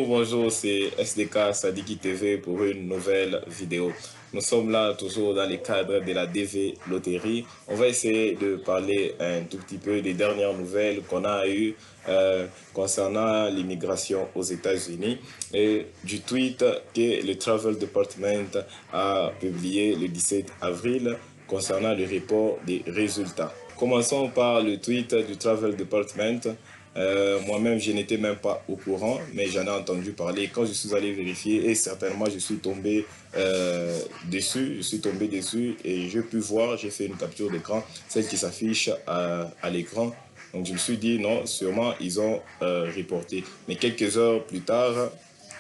Bonjour, c'est SDK Sadiki TV pour une nouvelle vidéo. Nous sommes là toujours dans le cadre de la DV Loterie. On va essayer de parler un tout petit peu des dernières nouvelles qu'on a eues concernant l'immigration aux États-Unis et du tweet que le Travel Department a publié le 17 avril concernant le report des résultats. Commençons par le tweet du Travel Department. Moi-même, je n'étais même pas au courant, mais j'en ai entendu parler quand je suis allé vérifier et certainement je suis tombé dessus et j'ai pu voir, j'ai fait une capture d'écran, celle qui s'affiche à l'écran. Donc je me suis dit non, sûrement ils ont reporté. Mais quelques heures plus tard,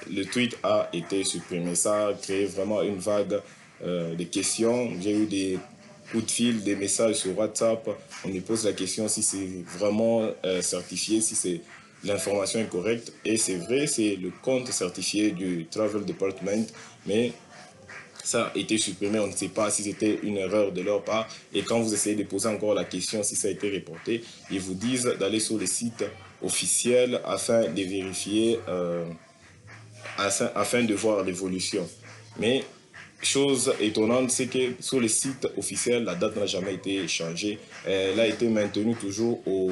le tweet a été supprimé. Ça a créé vraiment une vague de questions. J'ai eu des coups de fil, des messages sur WhatsApp. On me pose la question si c'est vraiment certifié, si c'est l'information est correcte. Et c'est vrai, c'est le compte certifié du Travel Department, mais ça a été supprimé. On ne sait pas si c'était une erreur de leur part. Et quand vous essayez de poser encore la question si ça a été reporté, ils vous disent d'aller sur le site officiel afin de vérifier, afin de voir l'évolution. Mais chose étonnante, c'est que sur le site officiel, la date n'a jamais été changée. Elle a été maintenue toujours au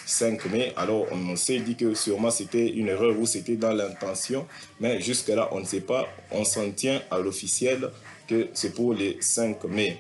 5 mai. Alors, on s'est dit que sûrement c'était une erreur ou c'était dans l'intention. Mais jusque-là, on ne sait pas. On s'en tient à l'officiel que c'est pour le 5 mai.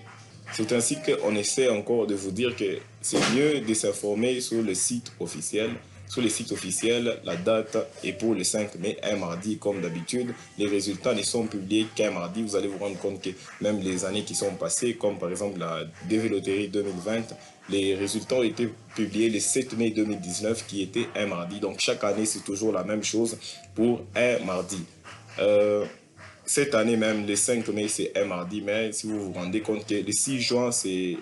C'est ainsi qu'on essaie encore de vous dire que c'est mieux de s'informer sur le site officiel. Sur le site officiel, la date est pour le 5 mai, un mardi comme d'habitude. Les résultats ne sont publiés qu'un mardi. Vous allez vous rendre compte que même les années qui sont passées, comme par exemple la DV Loterie 2020, les résultats ont été publiés le 7 mai 2019 qui était un mardi. Donc chaque année, c'est toujours la même chose pour un mardi. Cette année même, le 5 mai, c'est un mardi, mais si vous vous rendez compte que le 6 juin, c'est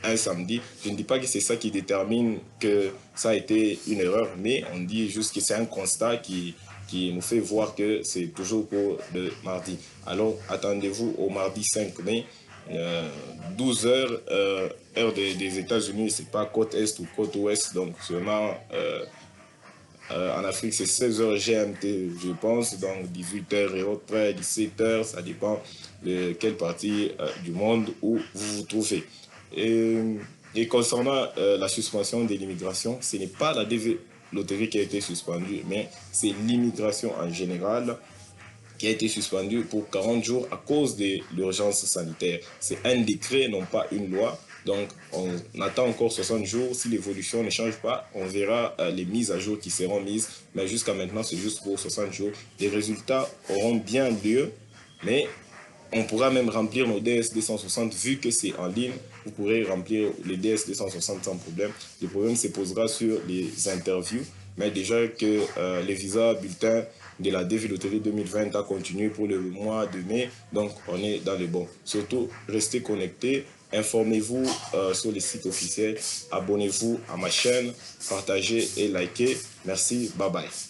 un samedi, je ne dis pas que c'est ça qui détermine que ça a été une erreur, mais on dit juste que c'est un constat qui nous fait voir que c'est toujours pour le mardi. Alors, attendez-vous au mardi 5 mai, 12 heures, heure des États-Unis, c'est pas côte Est ou côte Ouest, donc seulement... en Afrique, c'est 16h GMT, je pense, donc 18h et autres, 17h, ça dépend de quelle partie du monde où vous vous trouvez. Et concernant la suspension de l'immigration, ce n'est pas la DV Loterie qui a été suspendue, mais c'est l'immigration en général qui a été suspendue pour 40 jours à cause de l'urgence sanitaire. C'est un décret, non pas une loi. Donc, on attend encore 60 jours. Si l'évolution ne change pas, on verra les mises à jour qui seront mises. Mais jusqu'à maintenant, c'est juste pour 60 jours. Les résultats auront bien lieu, mais on pourra même remplir nos DS 260 vu que c'est en ligne. Vous pourrez remplir les DS 260 sans problème. Le problème se posera sur les interviews. Mais déjà que les visas bulletins de la DV Loterie 2020 a continué pour le mois de mai. Donc, on est dans le bon. Surtout, restez connectés. Informez-vous sur les sites officiels. Abonnez-vous à ma chaîne. Partagez et likez. Merci. Bye bye.